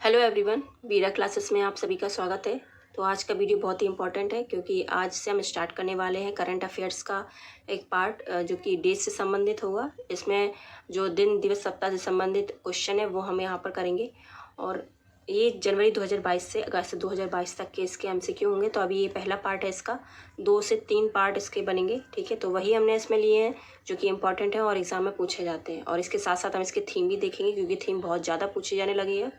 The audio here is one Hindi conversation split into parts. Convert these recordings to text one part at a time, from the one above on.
हेलो एवरीवन, वीरा क्लासेस में आप सभी का स्वागत है। तो आज का वीडियो बहुत ही इंपॉर्टेंट है क्योंकि आज से हम स्टार्ट करने वाले हैं करंट अफेयर्स का एक पार्ट जो कि डेट से संबंधित होगा। इसमें जो दिन दिवस सप्ताह से संबंधित क्वेश्चन है वो हम यहाँ पर करेंगे और ये जनवरी 2022 से अगस्त 2022 तक के इसके एमसीक्यू होंगे। तो अभी ये पहला पार्ट है, इसका 2 से 3 पार्ट इसके बनेंगे, ठीक है। तो वही हमने इसमें लिए हैं जो कि इंपॉर्टेंट है और एग्जाम में पूछे जाते हैं। और इसके साथ साथ हम इसके थीम भी देखेंगे क्योंकि थीम बहुत ज़्यादा पूछी जाने लगी है।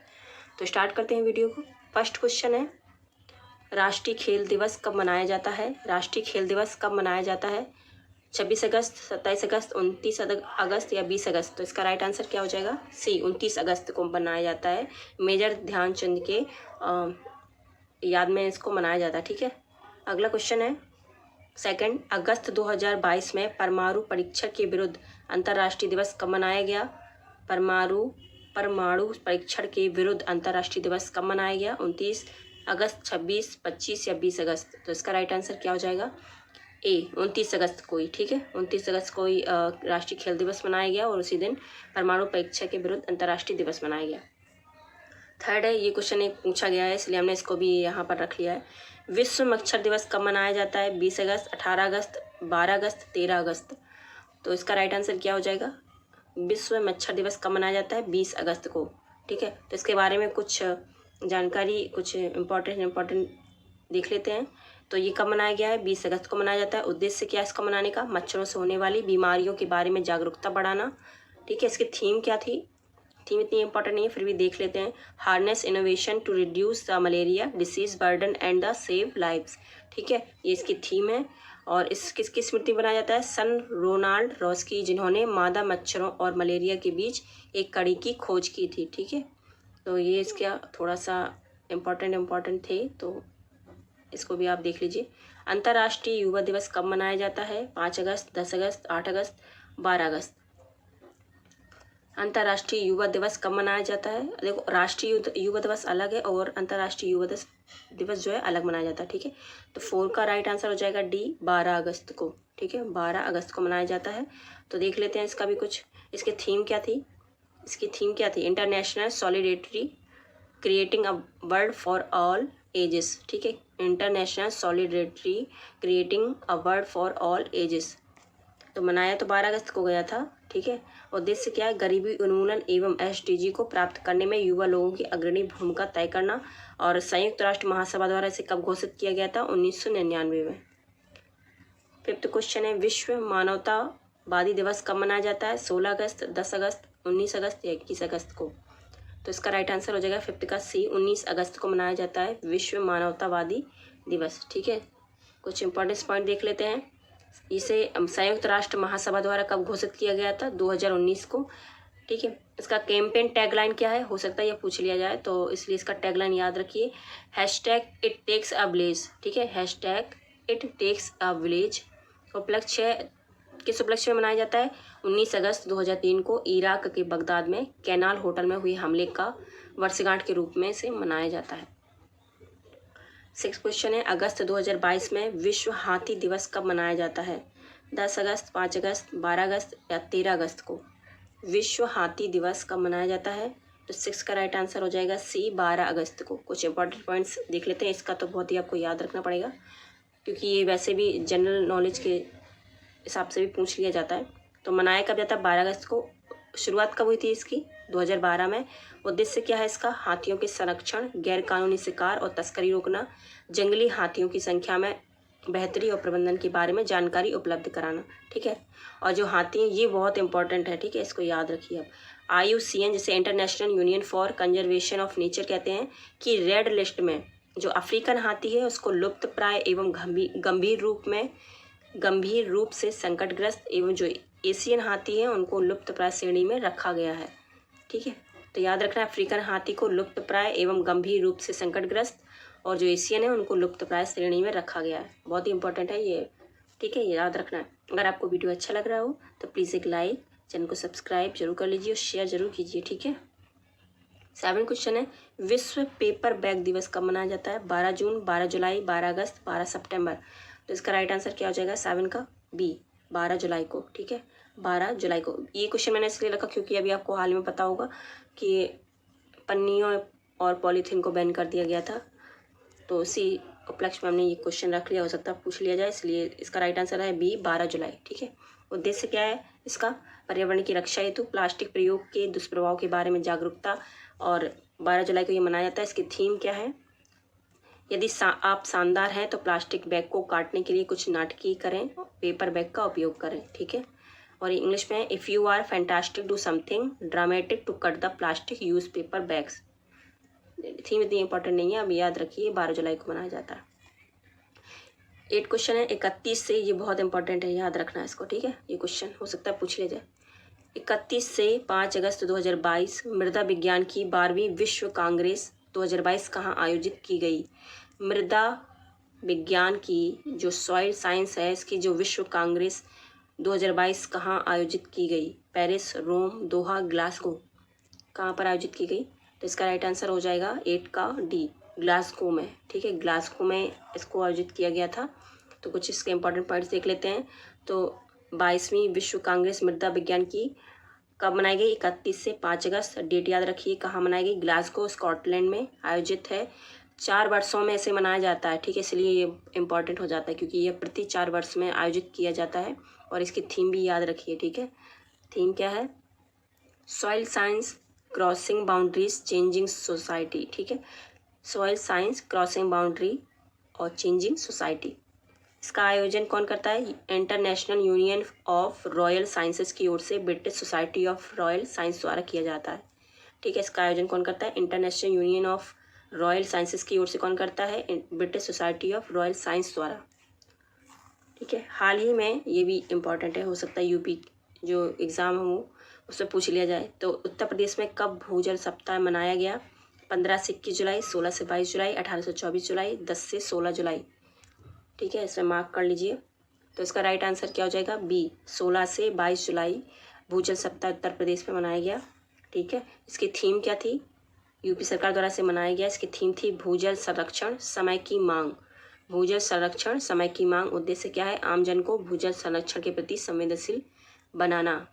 तो स्टार्ट करते हैं वीडियो को। फर्स्ट क्वेश्चन है, राष्ट्रीय खेल दिवस कब मनाया जाता है? राष्ट्रीय खेल दिवस कब मनाया जाता है? 26 अगस्त, 27 अगस्त, 29 अगस्त या 20 अगस्त? तो इसका राइट आंसर क्या हो जाएगा? सी, 29 अगस्त को मनाया जाता है। मेजर ध्यानचंद के याद में इसको मनाया जाता है, ठीक है। अगला क्वेश्चन है, सेकंड अगस्त 2022 में परमाणु परीक्षण के विरुद्ध अंतर्राष्ट्रीय दिवस कब मनाया गया? परमाणु परीक्षण के विरुद्ध अंतर्राष्ट्रीय दिवस कब मनाया गया? 29 अगस्त, 26, 25 या 20 अगस्त? तो इसका राइट आंसर क्या हो जाएगा? ए, 29 अगस्त को ही, ठीक है। 29 अगस्त को ही राष्ट्रीय खेल दिवस मनाया गया और उसी दिन परमाणु परीक्षण के विरुद्ध अंतर्राष्ट्रीय दिवस मनाया गया। थर्ड है, ये क्वेश्चन एक पूछा गया है इसलिए हमने इसको भी यहाँ पर रख लिया है। विश्व मच्छर दिवस कब मनाया जाता है? 20 अगस्त, 18 अगस्त, 12 अगस्त, 13 अगस्त? तो इसका राइट आंसर क्या हो जाएगा? विश्व मच्छर दिवस कब मनाया जाता है? 20 अगस्त को, ठीक है। तो इसके बारे में कुछ जानकारी, कुछ इम्पोर्टेंट देख लेते हैं। तो ये कब मनाया गया है? 20 अगस्त को मनाया जाता है। उद्देश्य क्या है इसका मनाने का? मच्छरों से होने वाली बीमारियों के बारे में जागरूकता बढ़ाना, ठीक है। इसकी थीम क्या थी? थीम इतनी इंपॉर्टेंट नहीं है, फिर भी देख लेते हैं। Harness innovation to reduce the malaria disease burden and the save lives, ठीक है। ये इसकी थीम है। और इस किसकी स्मृति बनाया जाता है? सन रोनाल्ड रॉस्की, जिन्होंने मादा मच्छरों और मलेरिया के बीच एक कड़ी की खोज की थी, ठीक है। तो ये इसका थोड़ा सा इम्पॉर्टेंट थे, तो इसको भी आप देख लीजिए। अंतर्राष्ट्रीय युवा दिवस कब मनाया जाता है? 5 अगस्त, 10 अगस्त, 8 अगस्त, 12 अगस्त? अंतर्राष्ट्रीय युवा दिवस कब मनाया जाता है? देखो, राष्ट्रीय युवा दिवस अलग है और अंतर्राष्ट्रीय युवा दिवस जो है अलग मनाया जाता है, ठीक है। तो 4 का राइट आंसर हो जाएगा डी, 12 अगस्त को, ठीक है। 12 अगस्त को मनाया जाता है। तो देख लेते हैं इसका भी कुछ। इसकी थीम क्या थी? International solidarity creating a world for all ages, ठीक है। International solidarity creating a world for all ages. तो मनाया तो 12 अगस्त को गया था, ठीक है। उद्देश्य क्या है? गरीबी उन्मूलन एवं एसडीजी को प्राप्त करने में युवा लोगों की अग्रणी भूमिका तय करना। और संयुक्त राष्ट्र महासभा द्वारा इसे कब घोषित किया गया था? 1999 में। फिफ्थ क्वेश्चन है, विश्व मानवतावादी दिवस कब मनाया जाता है? 16 अगस्त, 10 अगस्त, 19 अगस्त या 21 अगस्त को? तो इसका राइट आंसर हो जाएगा फिफ्थ का सी, 19 अगस्त को मनाया जाता है विश्व मानवतावादी दिवस, ठीक है। कुछ इंपॉर्टेंट पॉइंट देख लेते हैं। इसे संयुक्त राष्ट्र महासभा द्वारा कब घोषित किया गया था? 2019 को, ठीक है। इसका कैंपेन टैगलाइन क्या है? हो सकता है यह पूछ लिया जाए, तो इसलिए इसका टैगलाइन याद रखिए, इट टेक्स अ विलेज, ठीक है। It takes a village. उपलक्ष्य किस उपलक्ष्य में मनाया जाता है? 19 अगस्त 2003 को इराक के बगदाद में कैनाल होटल में हुए हमले का वर्षगांठ के रूप में से मनाया जाता है। 6 क्वेश्चन है, अगस्त 2022 में विश्व हाथी दिवस कब मनाया जाता है? 10 अगस्त, 5 अगस्त, 12 अगस्त या 13 अगस्त को? विश्व हाथी दिवस कब मनाया जाता है? तो 6 का राइट आंसर हो जाएगा सी, 12 अगस्त को। कुछ इंपॉर्टेंट पॉइंट्स देख लेते हैं। इसका तो बहुत ही आपको याद रखना पड़ेगा क्योंकि ये वैसे भी जनरल नॉलेज के हिसाब से भी पूछ लिया जाता है। तो मनाया कब जाता है? 12 अगस्त को। शुरुआत कब हुई थी इसकी? 2012 में। उद्देश्य क्या है इसका? हाथियों के संरक्षण, गैर कानूनी शिकार और तस्करी रोकना, जंगली हाथियों की संख्या में बेहतरी और प्रबंधन के बारे में जानकारी उपलब्ध कराना, ठीक है। और जो हाथी हैं ये बहुत इंपॉर्टेंट है, ठीक है, इसको याद रखिए आप। IUCN जिसे international union for conservation of nature कहते हैं, कि रेड लिस्ट में जो अफ्रीकन हाथी है उसको लुप्त प्राय एवं गंभीर रूप से संकटग्रस्त एवं जो एशियन हाथी हैं उनको लुप्त प्राय श्रेणी में रखा गया है, ठीक है। तो याद रखना, अफ्रीकन हाथी को लुप्त प्राय एवं गंभीर रूप से संकटग्रस्त और जो एशियन है उनको लुप्त प्राय श्रेणी में रखा गया है। बहुत ही इंपॉर्टेंट है ये, ठीक है, ये याद रखना है। अगर आपको वीडियो अच्छा लग रहा हो तो प्लीज़ एक लाइक, चैनल को सब्सक्राइब जरूर कर लीजिए और शेयर जरूर कीजिए, ठीक है। 7 क्वेश्चन है, विश्व पेपर बैग दिवस कब मनाया जाता है? 12 जून, 12 जुलाई, 12 अगस्त, 12 सितंबर? तो इसका राइट आंसर क्या हो जाएगा? 7 का बी, 12 जुलाई को, ठीक है। 12 जुलाई को। ये क्वेश्चन मैंने इसलिए रखा क्योंकि अभी आपको हाल में पता होगा कि पन्नियों और पॉलीथीन को बैन कर दिया गया था। तो इसी उपलक्ष्य में हमने ये क्वेश्चन रख लिया, हो सकता है पूछ लिया जाए, इसलिए इसका राइट आंसर है बी 12 जुलाई। ठीक है। उद्देश्य क्या है इसका? पर्यावरण की रक्षा हेतु प्लास्टिक प्रयोग के दुष्प्रभाव के बारे में जागरूकता, और 12 जुलाई को ये मनाया जाता है। इसकी थीम क्या है? यदि आप शानदार हैं तो प्लास्टिक बैग को काटने के लिए कुछ नाटकीय करें, पेपर बैग का उपयोग करें। ठीक है। और इंग्लिश में if you are fantastic do something dramatic to cut the plastic use paper bags. Theme इतनी इंपॉर्टेंट नहीं है, अब याद रखिए 12 जुलाई को मनाया जाता है। 8 क्वेश्चन है 31 से, ये बहुत इंपॉर्टेंट है, याद रखना है इसको। ठीक है। ये क्वेश्चन हो सकता है पूछ लिया जाए। 31 से 5 अगस्त 2022 मृदा विज्ञान की 12वीं विश्व कांग्रेस 2022 कहाँ आयोजित की गई? मृदा विज्ञान की जो सॉइल साइंस है, इसकी जो विश्व कांग्रेस 2022 कहाँ आयोजित की गई? पेरिस, रोम, दोहा, ग्लासगो। कहाँ पर आयोजित की गई? तो इसका राइट आंसर हो जाएगा 8 का डी, ग्लासगो में। ठीक है। ग्लासगो में इसको आयोजित किया गया था। तो कुछ इसके इंपॉर्टेंट पॉइंट्स देख लेते हैं। तो 22वीं विश्व कांग्रेस मृदा विज्ञान की कब मनाई गई? 31 से 5 अगस्त। डेट याद रखिए, कहाँ मनाई गई? ग्लासगो, स्कॉटलैंड में आयोजित है। 4 वर्षों में इसे मनाया जाता है। ठीक है। इसलिए ये इम्पॉर्टेंट हो जाता है, क्योंकि ये प्रति 4 वर्ष में आयोजित किया जाता है। और इसकी थीम भी याद रखिए। ठीक है। थीम क्या है? Soil science crossing boundaries changing society. ठीक है। सॉइल साइंस क्रॉसिंग बाउंड्री और चेंजिंग सोसाइटी। इसका आयोजन कौन करता है? International union of royal sciences की ओर से British society of royal science द्वारा किया जाता है। ठीक है। इसका आयोजन कौन करता है? International union of royal sciences की ओर से कौन करता है? British society of royal science द्वारा। ठीक है। हाल ही में, ये भी इम्पॉर्टेंट है, हो सकता है यूपी जो एग्ज़ाम हो उससे पूछ लिया जाए। तो उत्तर प्रदेश में कब भूजल सप्ताह मनाया गया? 15 से 21 जुलाई, 16 से 22 जुलाई, 18 से 24 जुलाई, 10 से 16 जुलाई। ठीक है। इसे मार्क कर लीजिए। तो इसका राइट आंसर क्या हो जाएगा? बी, 16 से 22 जुलाई भूजल सप्ताह उत्तर प्रदेश में मनाया गया। ठीक है। इसकी थीम क्या थी? यूपी सरकार द्वारा इसे मनाया गया। इसकी थीम थी भूजल संरक्षण समय की मांग। भूजल संरक्षण समय की मांग। उद्देश्य क्या है? आमजन को भूजल संरक्षण के प्रति संवेदनशील बनाना।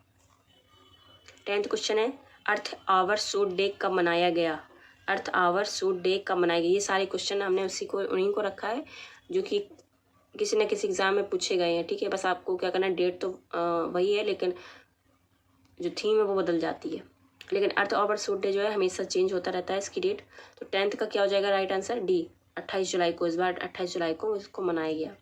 10th क्वेश्चन है अर्थ आवर सूट डे कब मनाया गया? अर्थ आवर सूट डे कब मनाया गया? ये सारे क्वेश्चन हमने उन्हीं को रखा है जो कि किसी न किसी एग्ज़ाम में पूछे गए हैं। ठीक है। बस आपको क्या करना है, डेट तो वही है, लेकिन जो थीम है वो बदल जाती है। लेकिन अर्थ आवर सूट डे जो है हमेशा चेंज होता रहता है इसकी डेट। तो 10th का क्या हो जाएगा राइट आंसर? डी, 28 जुलाई को। इस बार 28 जुलाई को इसको मनाया गया।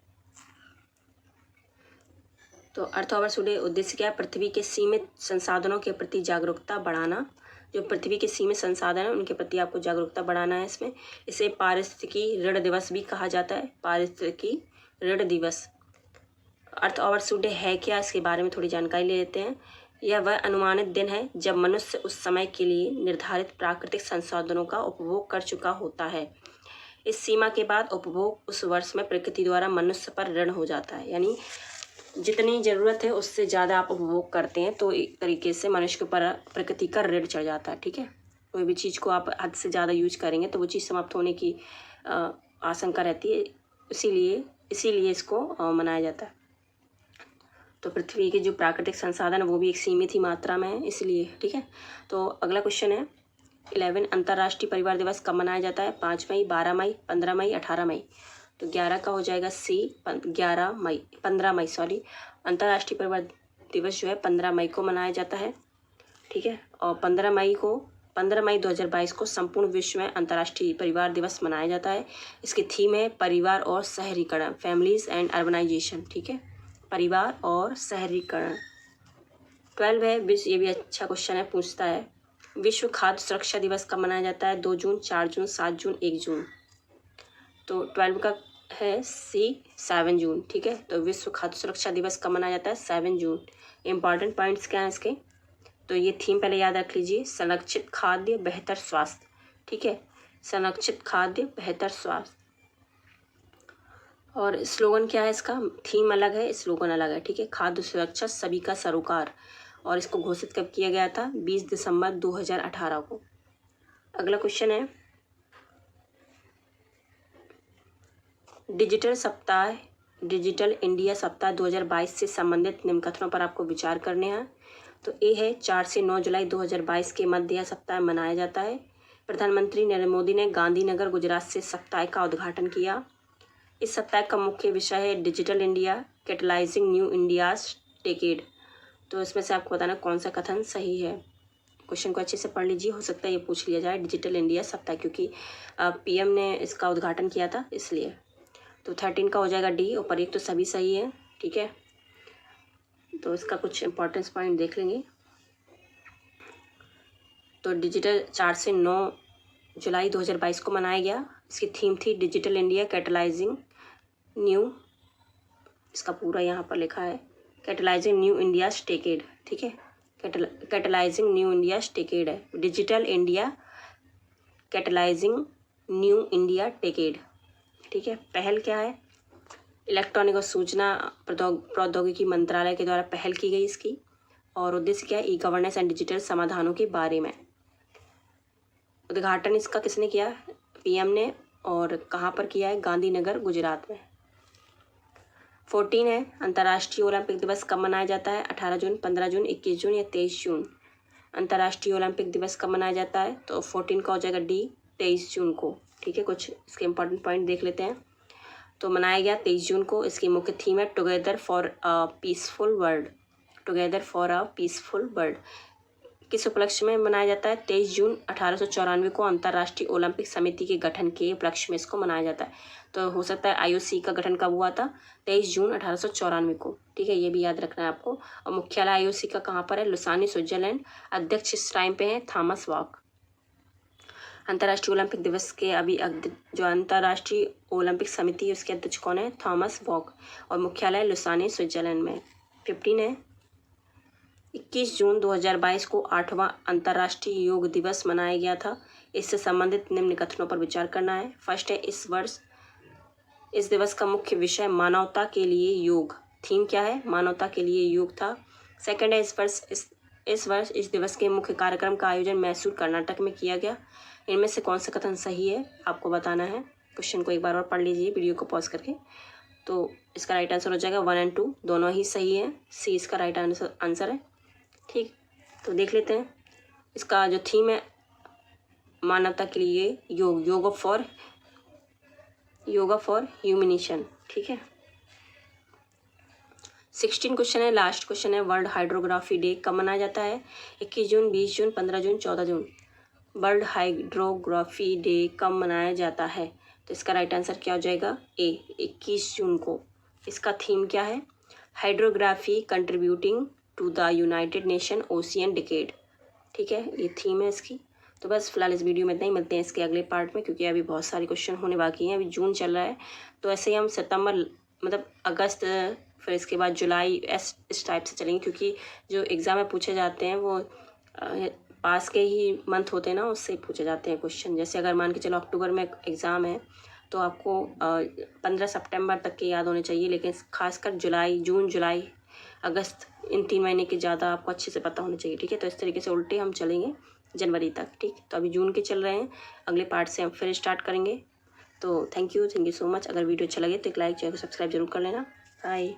तो अर्थ आवर सूट डे उद्देश्य क्या है? पृथ्वी के सीमित संसाधनों के प्रति जागरूकता बढ़ाना। जो पृथ्वी के सीमित संसाधन हैं उनके प्रति आपको जागरूकता बढ़ाना है इसमें। इसे पारिस्थितिकी ऋण दिवस भी कहा जाता है। पारिस्थितिकी ऋण दिवस। अर्थ आवर सूट डे है क्या, इसके बारे में थोड़ी जानकारी ले लेते हैं। यह वह अनुमानित दिन है जब मनुष्य उस समय के लिए निर्धारित प्राकृतिक संसाधनों का उपभोग कर चुका होता है। इस सीमा के बाद उपभोग उस वर्ष में प्रकृति द्वारा मनुष्य पर ऋण हो जाता है। यानी जितनी ज़रूरत है उससे ज़्यादा आप उपभोग करते हैं तो एक तरीके से मनुष्य के ऊपर प्रकृति का ऋण चढ़ जाता है। ठीक है। कोई भी चीज़ को आप हद से ज़्यादा यूज करेंगे तो वो चीज़ समाप्त होने की आशंका रहती है। इसीलिए इसको मनाया जाता है। तो पृथ्वी के जो प्राकृतिक संसाधन वो भी एक सीमित ही मात्रा में है, इसलिए। ठीक है। तो अगला क्वेश्चन है 11 अंतर्राष्ट्रीय परिवार दिवस कब मनाया जाता है? 5 मई, 12 मई, 15 मई, 18 मई। तो 11 का हो जाएगा सी, 15 मई सॉरी। अंतर्राष्ट्रीय परिवार दिवस जो है 15 मई को मनाया जाता है। ठीक है। और 15 मई 2022 को संपूर्ण विश्व में अंतर्राष्ट्रीय परिवार दिवस मनाया जाता है। इसकी थीम है परिवार और शहरीकरण, फैमिलीज एंड अर्बनाइजेशन। ठीक है। परिवार और शहरीकरण। 12 है विश्व, ये भी अच्छा क्वेश्चन है, पूछता है विश्व खाद्य सुरक्षा दिवस कब मनाया जाता है? 2 जून, 4 जून, 7 जून, 1 जून। तो 12 का है सी, 7 जून। ठीक है। तो विश्व खाद्य सुरक्षा दिवस कब मनाया जाता है? 7 जून। इंपॉर्टेंट पॉइंट्स क्या हैं इसके? तो ये थीम पहले याद रख लीजिए, संरक्षित खाद्य बेहतर स्वास्थ्य। ठीक है। संरक्षित खाद्य बेहतर स्वास्थ्य। और स्लोगन क्या है इसका? थीम अलग है, स्लोगन अलग है। ठीक है। खाद्य सुरक्षा सभी का सरोकार। और इसको घोषित कब किया गया था? 20 दिसंबर 2018 को। अगला क्वेश्चन है डिजिटल इंडिया सप्ताह 2022 से संबंधित निम्न कथनों पर आपको विचार करने हैं। तो ए है 4 से 9 जुलाई 2022 के मध्य यह सप्ताह मनाया जाता है। प्रधानमंत्री नरेंद्र मोदी ने गांधीनगर गुजरात से साप्ताहिक का उद्घाटन किया। इस साप्ताहिक का मुख्य विषय है digital India catalysing new India's decade. तो इसमें से आपको बताना कौन सा कथन सही है। क्वेश्चन को अच्छे से पढ़ लीजिए, हो सकता है ये पूछ लिया जाए डिजिटल इंडिया साप्ताहिक, क्योंकि पीएम ने इसका उद्घाटन किया था इसलिए। तो 13 का हो जाएगा डी, और एक तो सभी सही है। ठीक है, तो इसका कुछ इंपॉर्टेंस पॉइंट देख लेंगे। तो डिजिटल 4 से 9 जुलाई 2022 को मनाया गया। इसकी थीम थी डिजिटल इंडिया कैटलाइजिंग न्यू, इसका पूरा यहाँ पर लिखा है कैटलाइजिंग न्यू इंडिया डेकेड। ठीक है, कैटलाइजिंग न्यू इंडिया डेकेड है, digital India catalysing new India decade. ठीक है, पहल क्या है, इलेक्ट्रॉनिक और सूचना प्रौद्योगिकी मंत्रालय के द्वारा पहल की गई इसकी, और उद्देश्य क्या है, ई गवर्नेंस एंड डिजिटल समाधानों के बारे में। उद्घाटन इसका किसने किया, पीएम ने, और कहाँ पर किया है, गांधीनगर गुजरात में। 14 है, अंतर्राष्ट्रीय ओलंपिक दिवस कब मनाया जाता है, 18 जून, 15 जून, 21 जून या 23 जून। अंतर्राष्ट्रीय ओलंपिक दिवस कब मनाया जाता है, तो 14 का हो जाएगा डी, 23 जून को। ठीक है, कुछ इसके इंपॉर्टेंट पॉइंट देख लेते हैं। तो मनाया गया 23 जून को। इसकी मुख्य थीम है together for a peaceful world, together for a peaceful world. किस उपलक्ष्य में मनाया जाता है, 23 जून 1894 को अंतर्राष्ट्रीय ओलंपिक समिति के गठन के उपलक्ष्य में इसको मनाया जाता है। तो हो सकता है आईओसी का गठन कब हुआ था, 23 जून 1894 को। ठीक है, ये भी याद रखना है आपको। और मुख्यालय आईओसी का कहाँ पर है, लुसानी, स्विट्जरलैंड। अध्यक्ष इस टाइम पे हैं थॉमस वॉक। अंतर्राष्ट्रीय ओलंपिक दिवस के अभी जो अंतर्राष्ट्रीय ओलंपिक समिति है उसके अध्यक्ष कौन है, थॉमस वॉक, और मुख्यालय लुसानी, स्विट्जरलैंड में। 15 है, 21 जून 2022 को 8वां अंतर्राष्ट्रीय योग दिवस मनाया गया था। इससे संबंधित निम्न कथनों पर विचार करना है। फर्स्ट है, इस वर्ष इस दिवस का मुख्य विषय मानवता के लिए योग, थीम क्या है, मानवता के लिए योग था। सेकंड है, इस वर्ष इस दिवस के मुख्य कार्यक्रम का आयोजन मैसूर, कर्नाटक में किया गया। इनमें से कौन सा कथन सही है आपको बताना है। क्वेश्चन को एक बार और पढ़ लीजिए वीडियो को पॉज करके। तो इसका राइट आंसर हो जाएगा 1 और 2, दोनों ही सही है। सी इसका राइट आंसर है। ठीक, तो देख लेते हैं इसका जो थीम है, मानवता के लिए योग, योगा फॉर ह्यूमनेशन। ठीक है, 16 क्वेश्चन है, लास्ट क्वेश्चन है, वर्ल्ड हाइड्रोग्राफी डे कब मनाया जाता है, 21 जून, 20 जून, 15 जून, 14 जून। वर्ल्ड हाइड्रोग्राफी डे कब मनाया जाता है, तो इसका राइट आंसर क्या हो जाएगा, ए, 21 जून को। इसका थीम क्या है, hydrography contributing to the United Nation Ocean Decade. ठीक है, ये थीम है इसकी। तो बस फिलहाल इस वीडियो में इतना ही, मिलते हैं इसके अगले पार्ट में, क्योंकि अभी बहुत सारे क्वेश्चन होने बाकी हैं। अभी जून चल रहा है, तो ऐसे ही हम सितंबर मतलब अगस्त, फिर इसके बाद जुलाई, इस टाइप से चलेंगे, क्योंकि जो एग्ज़ाम में पूछे जाते हैं वो पास के ही मंथ होते हैं ना, उससे पूछे जाते हैं क्वेश्चन। जैसे अगर मान के चलो अक्टूबर में एग्ज़ाम है तो आपको 15 सितंबर तक के याद होने चाहिए, लेकिन खासकर जून, जुलाई, अगस्त, इन 3 महीने के ज़्यादा आपको अच्छे से पता होना चाहिए। ठीक है, तो इस तरीके से उल्टे हम चलेंगे जनवरी तक। ठीक, तो अभी जून के चल रहे हैं, अगले पार्ट से हम फिर स्टार्ट करेंगे। तो थैंक यू सो मच। अगर वीडियो अच्छा लगे तो एक लाइक, चैनल को सब्सक्राइब जरूर कर लेना। बाय।